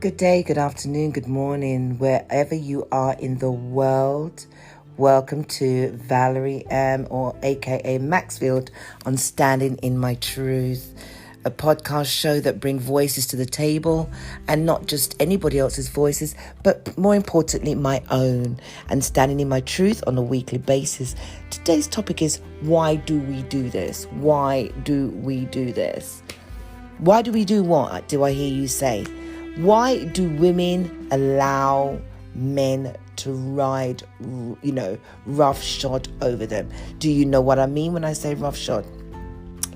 Good day, good afternoon, good morning, wherever you are in the world. Welcome to Valerie M, or aka Maxfield, on Standing in My Truth, a podcast show that brings voices to the table, and not just anybody else's voices, but more importantly, my own, and standing in my truth on a weekly basis. Today's topic is, why do we do this? Why do we do this? Why do we do what? Do I hear you say? Why do women allow men to ride, roughshod over them? Do you know what I mean when I say roughshod?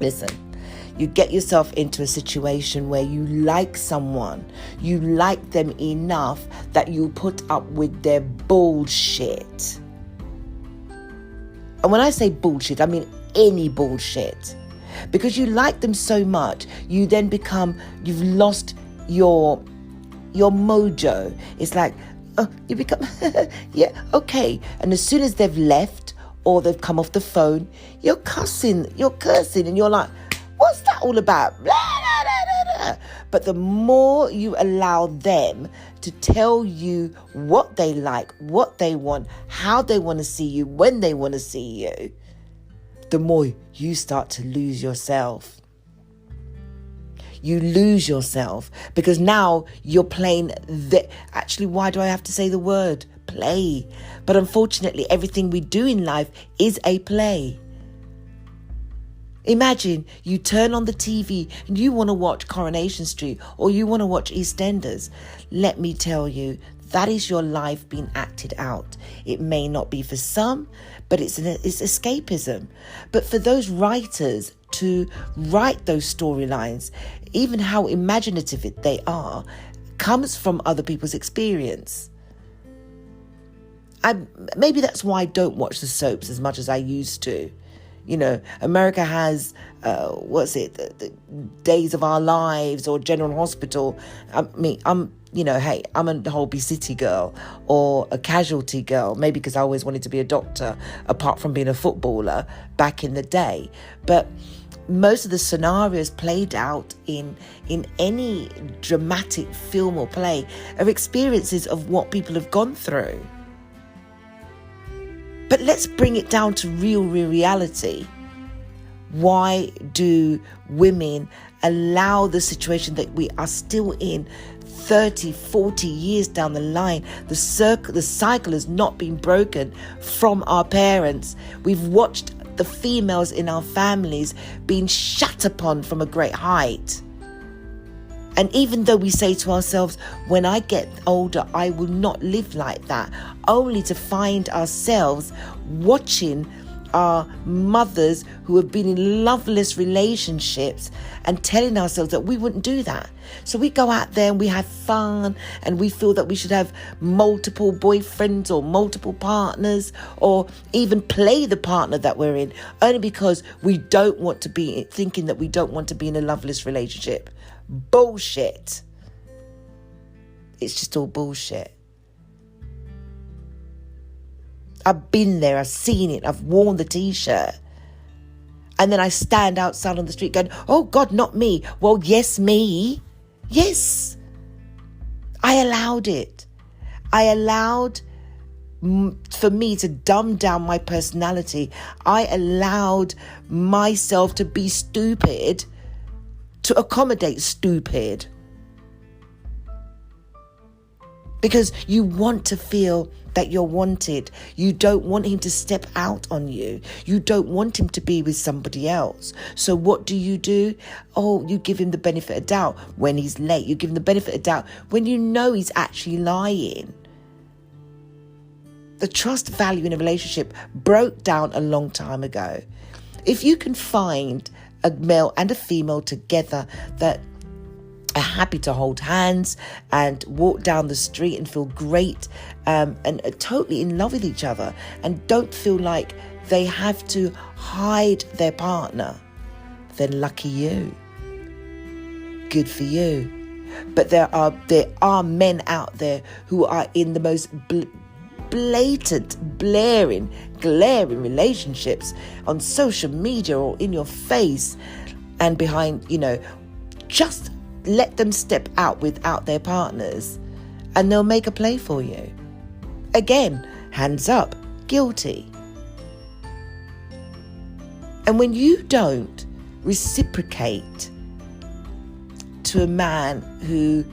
Listen, you get yourself into a situation where you like someone, you like them enough that you put up with their bullshit. And when I say bullshit, I mean any bullshit. Because you like them so much, you've lost your mojo. It's like, you become, yeah, okay. And as soon as they've left or they've come off the phone, you're cursing, and you're like, what's that all about? Blah, blah, blah, blah. But the more you allow them to tell you what they like, what they want, how they want to see you, when they want to see you, the more you start to lose yourself. You lose yourself because now you're playing actually, why do I have to say the word play? But unfortunately, everything we do in life is a play. Imagine you turn on the TV and you want to watch Coronation Street or you want to watch EastEnders. Let me tell you, that is your life being acted out. It may not be for some, but it's escapism. But for those writers to write those storylines, even how imaginative they are, comes from other people's experience. Maybe that's why I don't watch the soaps as much as I used to. You know, America has, the Days of Our Lives or General Hospital. I'm a Holby City girl or a Casualty girl, maybe because I always wanted to be a doctor, apart from being a footballer back in the day. But most of the scenarios played out in any dramatic film or play are experiences of what people have gone through. But let's bring it down to real reality. Why do women allow the situation that we are still in 30, 40 years down the line? The cycle has not been broken from our parents. We've watched the females in our families being shat upon from a great height. And even though we say to ourselves, when I get older, I will not live like that, only to find ourselves watching our mothers who have been in loveless relationships and telling ourselves that we wouldn't do that. So we go out there and we have fun and we feel that we should have multiple boyfriends or multiple partners or even play the partner that we're in, only because we don't want to be thinking that we don't want to be in a loveless relationship. Bullshit. It's just all bullshit. I've been there, I've seen it, I've worn the t-shirt. And then I stand outside on the street going, oh God, not me. Well, yes, me. Yes. I allowed it. I allowed for me to dumb down my personality. I allowed myself to be stupid to accommodate stupid. Because you want to feel that you're wanted. You don't want him to step out on you. You don't want him to be with somebody else. So what do? Oh, you give him the benefit of doubt when he's late. You give him the benefit of doubt when you know he's actually lying. The trust value in a relationship broke down a long time ago. If you can find a male and a female together that are happy to hold hands and walk down the street and feel great and are totally in love with each other and don't feel like they have to hide their partner, then lucky you. Good for you. But there are men out there who are in the most blatant, glaring relationships on social media or in your face and behind, just let them step out without their partners and they'll make a play for you. Again, hands up, guilty. And when you don't reciprocate to a man who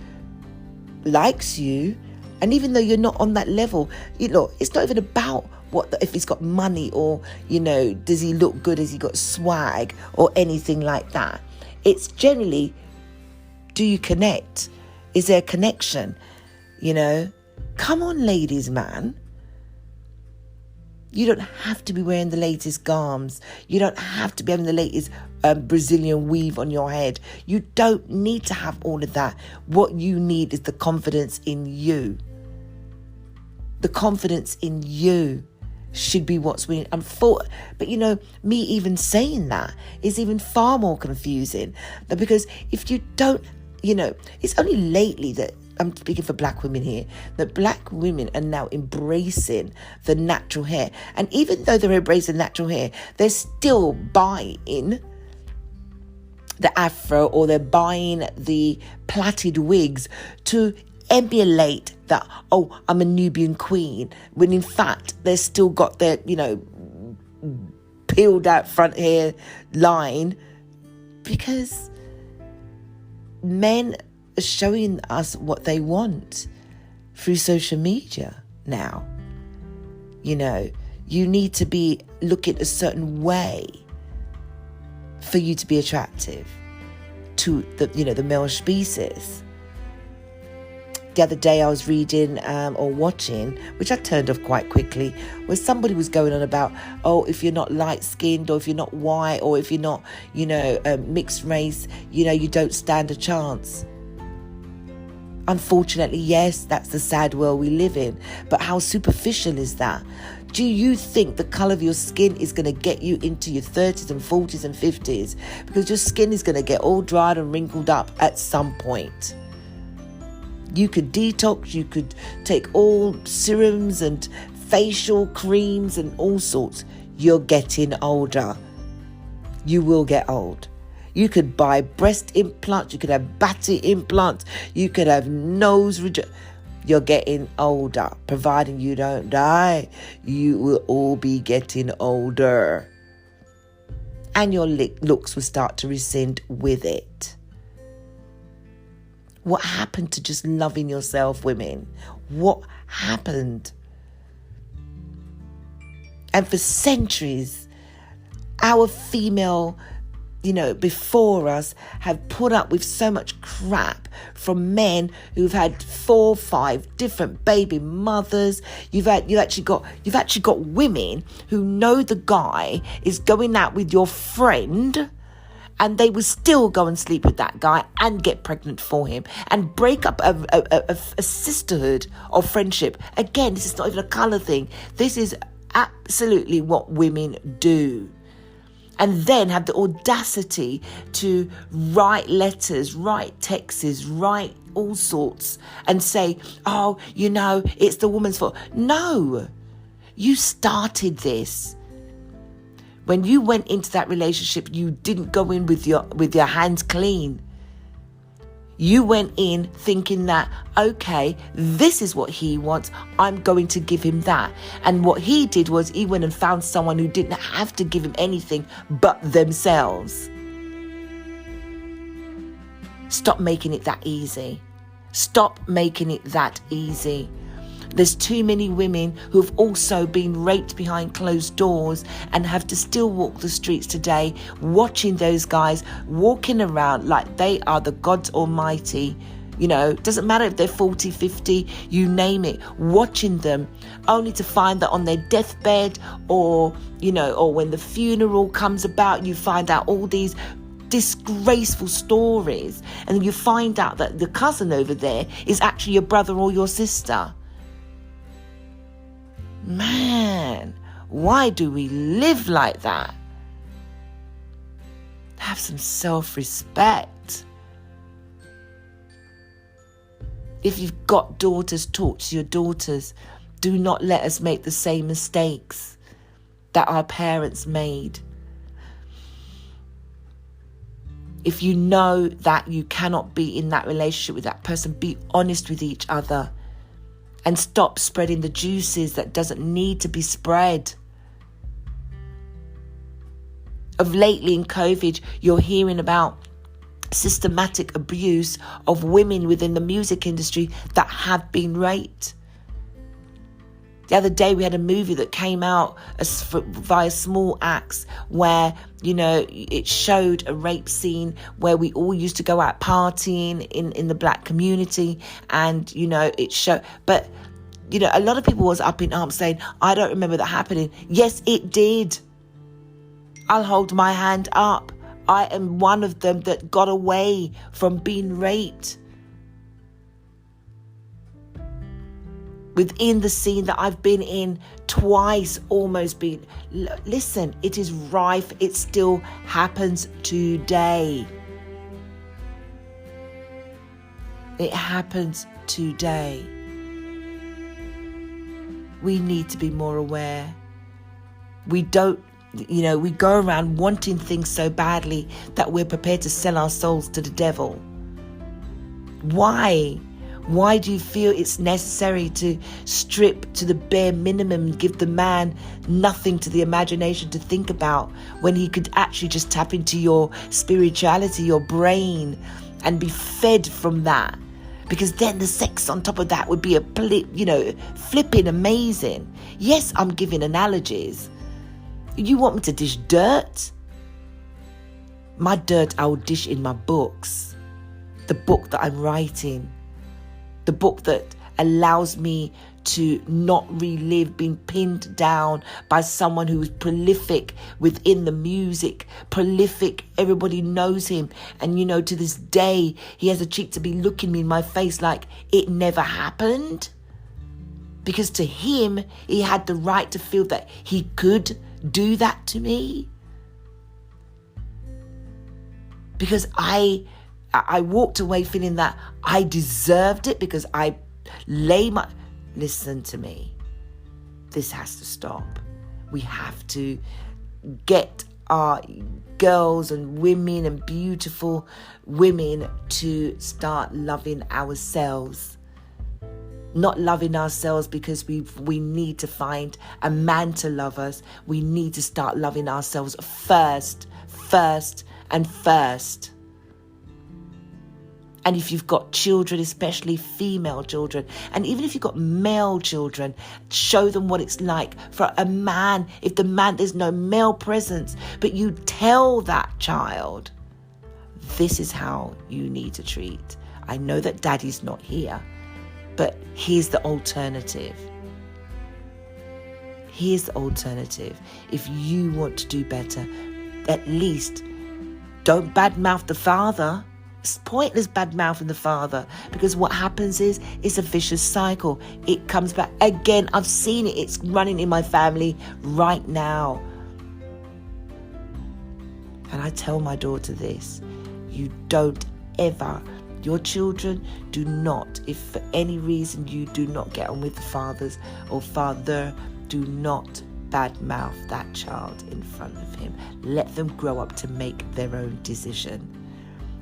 likes you, and even though you're not on that level, it's not even about if he's got money or, does he look good, has he got swag or anything like that. It's generally, do you connect? Is there a connection? Come on, ladies, man. You don't have to be wearing the latest garms. You don't have to be having the latest Brazilian weave on your head. You don't need to have all of that. What you need is the confidence in you. The confidence in you should be what's winning. But me even saying that is even far more confusing. Because if you don't, it's only lately that, I'm speaking for black women here, that black women are now embracing the natural hair. And even though they're embracing natural hair, they're still buying the afro or they're buying the plaited wigs to emulate that, I'm a Nubian queen, when in fact they've still got their, peeled out front hair line, because men are showing us what they want through social media now. You need to be looking a certain way for you to be attractive to the male species. The other day I was reading or watching, which I turned off quite quickly, where somebody was going on about, if you're not light-skinned or if you're not white or if you're not, mixed race, you don't stand a chance. Unfortunately, yes, that's the sad world we live in. But how superficial is that? Do you think the colour of your skin is going to get you into your 30s and 40s and 50s? Because your skin is going to get all dried and wrinkled up at some point. You could detox, you could take all serums and facial creams and all sorts. You're getting older. You will get old. You could buy breast implants, you could have batty implants, you could have nose You're getting older. Providing you don't die, you will all be getting older. And your looks will start to rescind with it. What happened to just loving yourself, women? What happened? And for centuries, our female, before us have put up with so much crap from men who've had 4 or 5 different baby mothers. You've actually got women who know the guy is going out with your friend, and they will still go and sleep with that guy and get pregnant for him and break up a sisterhood of friendship. Again, this is not even a colour thing. This is absolutely what women do. And then have the audacity to write letters, write texts, write all sorts and say, it's the woman's fault. No, you started this. When you went into that relationship, you didn't go in with your hands clean. You went in thinking that, okay, this is what he wants, I'm going to give him that. And what he did was he went and found someone who didn't have to give him anything but themselves. Stop making it that easy. Stop making it that easy. There's too many women who've also been raped behind closed doors and have to still walk the streets today, watching those guys walking around like they are the gods almighty. Doesn't matter if they're 40, 50, you name it, watching them, only to find that on their deathbed or when the funeral comes about, you find out all these disgraceful stories. And then you find out that the cousin over there is actually your brother or your sister. Man, why do we live like that? Have some self-respect. If you've got daughters, talk to your daughters. Do not let us make the same mistakes that our parents made. If you know that you cannot be in that relationship with that person, be honest with each other and stop spreading the juices that doesn't need to be spread. Of lately in COVID, you're hearing about systematic abuse of women within the music industry that have been raped. The other day we had a movie that came out via Small Axe where, it showed a rape scene where we all used to go out partying in the black community, and, it showed. But, a lot of people was up in arms saying, I don't remember that happening. Yes, it did. I'll hold my hand up. I am one of them that got away from being raped. Within the scene that I've been in twice, almost been. Listen, it is rife. It still happens today. It happens today. We need to be more aware. We don't, we go around wanting things so badly that we're prepared to sell our souls to the devil. Why? Why do you feel it's necessary to strip to the bare minimum and give the man nothing to the imagination to think about when he could actually just tap into your spirituality, your brain, and be fed from that? Because then the sex on top of that would be flipping amazing. Yes, I'm giving analogies. You want me to dish dirt? My dirt I will dish in my books. The book that I'm writing. The book that allows me to not relive being pinned down by someone who is prolific within the music. Prolific, everybody knows him. And to this day, he has a cheek to be looking me in my face like it never happened. Because to him, he had the right to feel that he could do that to me. Because I walked away feeling that I deserved it because I listen to me. This has to stop. We have to get our girls and women and beautiful women to start loving ourselves. Not loving ourselves because we need to find a man to love us. We need to start loving ourselves first. And if you've got children, especially female children, and even if you've got male children, show them what it's like for a man. If there's no male presence, but you tell that child, this is how you need to treat. I know that daddy's not here, but here's the alternative. Here's the alternative. If you want to do better, at least don't badmouth the father. It's pointless bad-mouthing the father, because what happens is it's a vicious cycle. It comes back again. I've seen it. It's running in my family right now. And I tell my daughter this: you don't ever, your children do not, if for any reason you do not get on with the fathers or father, do not badmouth that child in front of him. Let them grow up to make their own decision.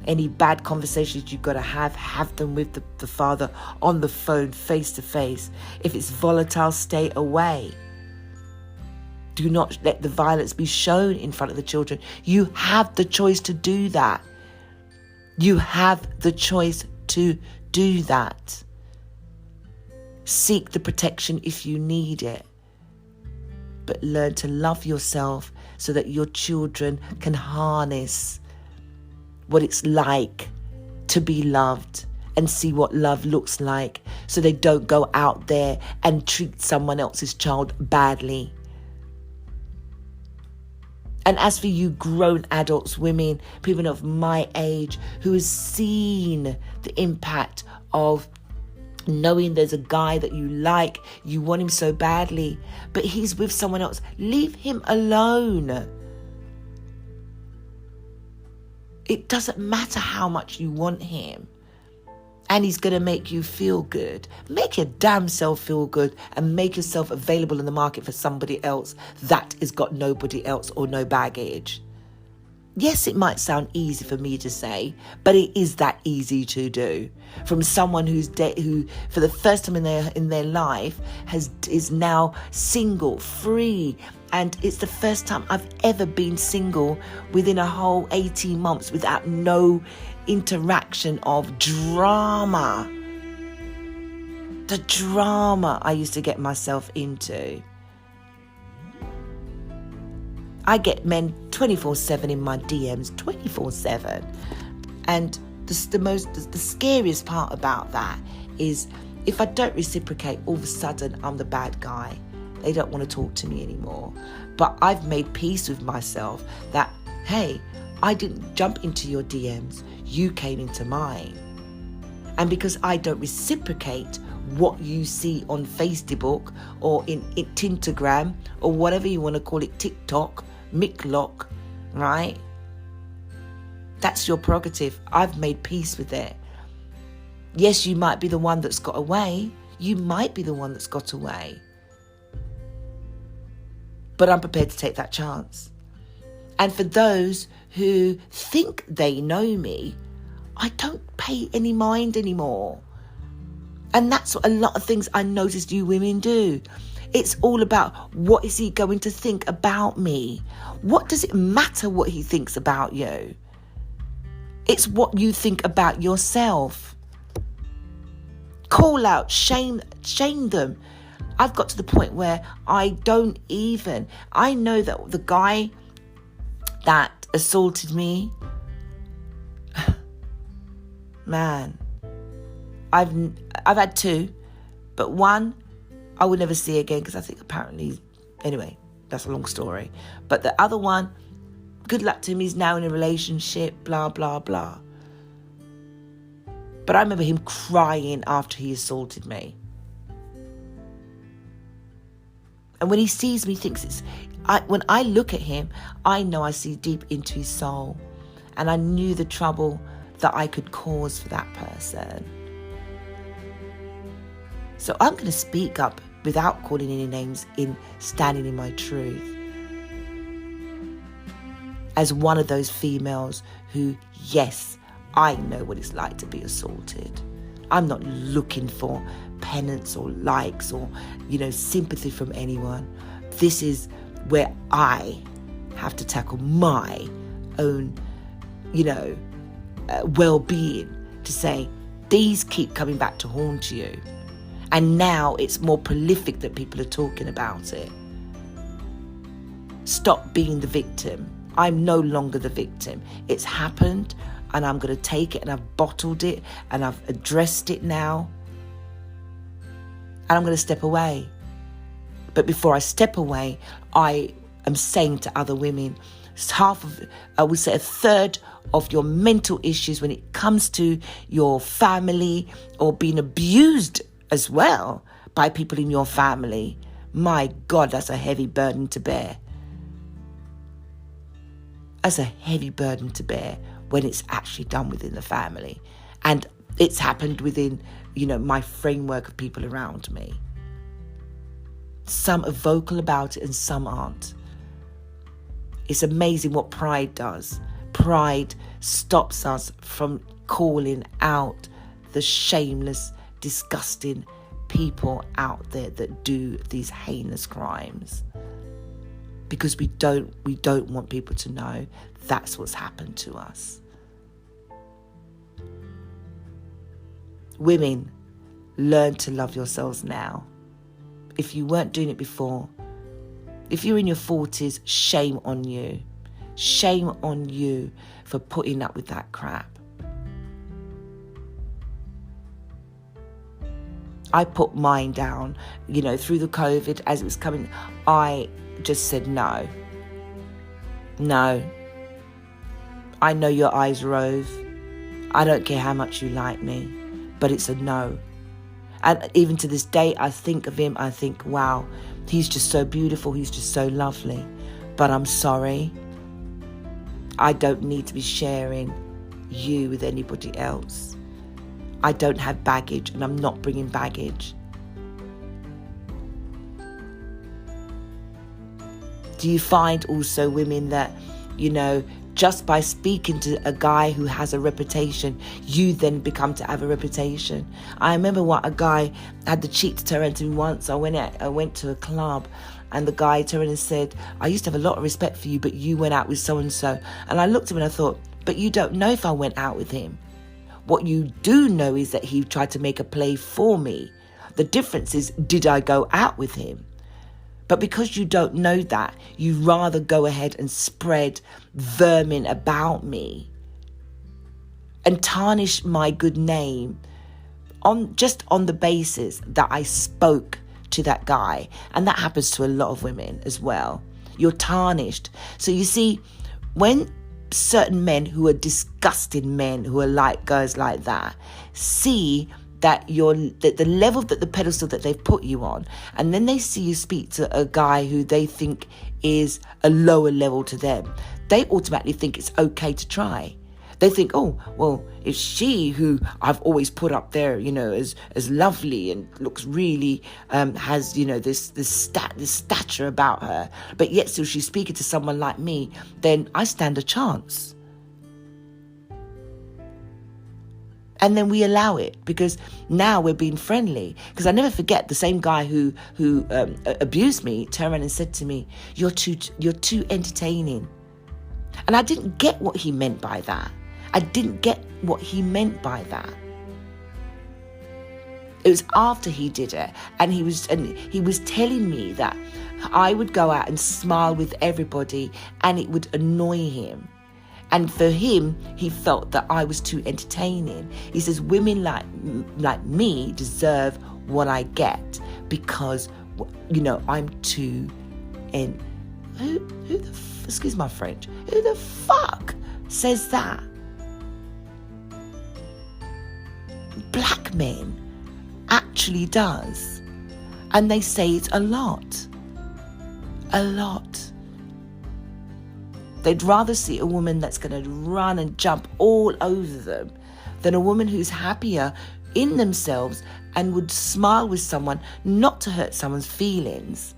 Any bad conversations you've got to have them with the father on the phone, face to face. If it's volatile, stay away. Do not let the violence be shown in front of the children. You have the choice to do that. You have the choice to do that. Seek the protection if you need it. But learn to love yourself so that your children can harness what it's like to be loved and see what love looks like, so they don't go out there and treat someone else's child badly. And as for you grown adults, women, people of my age who has seen the impact of knowing there's a guy that you like, you want him so badly, but he's with someone else, leave him alone. It doesn't matter how much you want him. And he's going to make you feel good. Make your damn self feel good and make yourself available in the market for somebody else that has got nobody else or no baggage. Yes, it might sound easy for me to say, but it is that easy to do. From someone who, for the first time in their life, is now single, free, and it's the first time I've ever been single within a whole 18 months without no interaction of drama. The drama I used to get myself into. I get men 24/7 in my DMs, 24/7. And the scariest part about that is if I don't reciprocate, all of a sudden I'm the bad guy. They don't want to talk to me anymore. But I've made peace with myself that, hey, I didn't jump into your DMs. You came into mine. And because I don't reciprocate what you see on Facebook or in Tintagram or whatever you want to call it, TikTok, Micklock, right? That's your prerogative. I've made peace with it. Yes, you might be the one that's got away. You might be the one that's got away. But I'm prepared to take that chance. And for those who think they know me, I don't pay any mind anymore. And that's what a lot of things I noticed you women do. It's all about, what is he going to think about me? What does it matter what he thinks about you? It's what you think about yourself. Call out, shame them. I've got to the point where I know that the guy that assaulted me, man, I've had two, but one I will never see again because I think apparently, anyway, that's a long story. But the other one, good luck to him, he's now in a relationship, blah, blah, blah. But I remember him crying after he assaulted me. And when he sees me, when I look at him, I know I see deep into his soul. And I knew the trouble that I could cause for that person. So I'm going to speak up without calling any names, in standing in my truth. As one of those females who, yes, I know what it's like to be assaulted. I'm not looking for penance or likes or, sympathy from anyone. This is where I have to tackle my own, well-being, to say, these keep coming back to haunt you. And now it's more prolific that people are talking about it. Stop being the victim. I'm no longer the victim. It's happened and I'm going to take it, and I've bottled it and I've addressed it now. And I'm going to step away. But before I step away, I am saying to other women, I would say a third of your mental issues when it comes to your family or being abused as well by people in your family. My God, that's a heavy burden to bear. That's a heavy burden to bear when it's actually done within the family. And it's happened within, my framework of people around me. Some are vocal about it and some aren't. It's amazing what pride does. Pride stops us from calling out the shameless, disgusting people out there that do these heinous crimes, because we don't want people to know that's what's happened to us. Women, learn to love yourselves now. If you weren't doing it before, if you're in your 40s, shame on you. Shame on you for putting up with that crap. I put mine down, through the COVID as it was coming. I just said no. No. I know your eyes rove. I don't care how much you like me, but it's a no. And even to this day, I think of him, I think, wow, he's just so beautiful, he's just so lovely. But I'm sorry, I don't need to be sharing you with anybody else. I don't have baggage, and I'm not bringing baggage. Do you find also women that just by speaking to a guy who has a reputation, you then become to have a reputation. I remember what a guy had the cheek to turn to me once. I went to a club, and the guy turned and said, I used to have a lot of respect for you, but you went out with so-and-so. And I looked at him and I thought, but you don't know if I went out with him. What you do know is that he tried to make a play for me. The difference is, did I go out with him? But because you don't know that, you rather go ahead and spread vermin about me and tarnish my good name on the basis that I spoke to that guy. And that happens to a lot of women as well. You're tarnished. So you see, when certain men who are disgusting men, who are like guys like that, see that the level, that the pedestal that they've put you on, and then they see you speak to a guy who they think is a lower level to them, they automatically think it's okay to try. They think, oh, well, if she, who I've always put up there, as lovely and looks really, has, this stature about her, but yet still she's speaking to someone like me, then I stand a chance. And then we allow it, because now we're being friendly. Because I never forget the same guy who abused me turned around and said to me, you're too entertaining. And I didn't get what he meant by that. It was after he did it, and he was telling me that I would go out and smile with everybody and it would annoy him. And for him, he felt that I was too entertaining. He says, women like me deserve what I get because, I'm too... excuse my French, who the fuck says that? Black men actually does. And they say it a lot. A lot. They'd rather see a woman that's going to run and jump all over them than a woman who's happier in themselves and would smile with someone, not to hurt someone's feelings.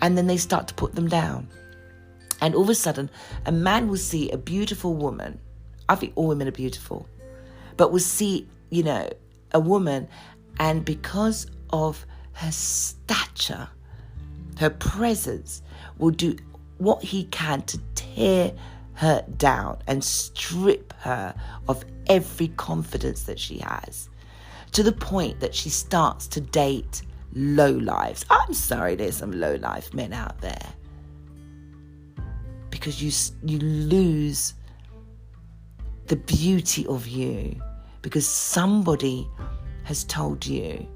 And then they start to put them down. And all of a sudden, a man will see a beautiful woman. I think all women are beautiful. But will see, a woman, and because of her stature, her presence, will do what he can to tear her down and strip her of every confidence that she has, to the point that she starts to date lowlifes. I'm sorry, there's some lowlife men out there. Because you lose the beauty of you because somebody has told you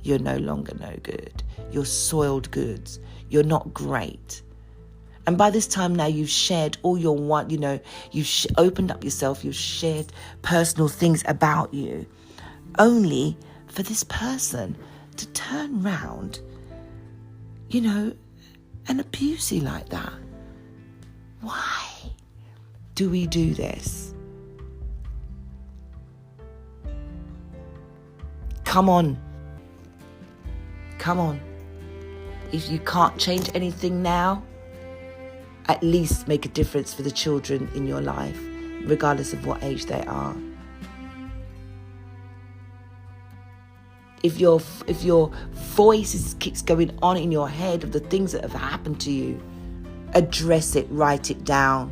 you're no longer no good. You're soiled goods. You're not great. And by this time now, you've shared all your you've opened up yourself, you've shared personal things about you, only for this person to turn round, and abuse you like that. Why do we do this? Come on. If you can't change anything now, at least make a difference for the children in your life, regardless of what age they are. If your voice keeps going on in your head of the things that have happened to you, address it, write it down.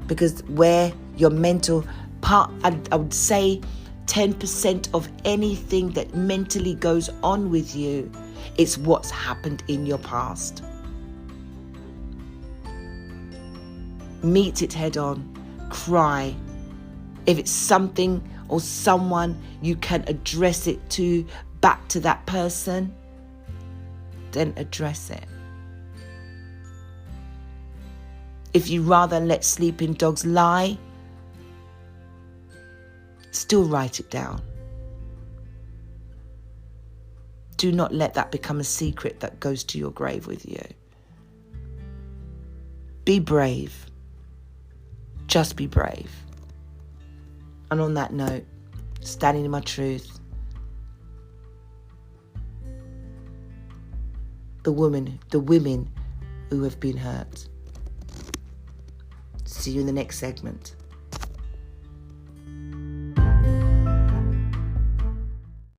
Because where your mental part, I would say 10% of anything that mentally goes on with you, it's what's happened in your past. Meet it head on. Cry. If it's something or someone you can address it to, back to that person, then address it. If you rather let sleeping dogs lie, still write it down. Do not let that become a secret that goes to your grave with you. Be brave. Just be brave. And on that note, standing in my truth, the women who have been hurt, See you in the next segment.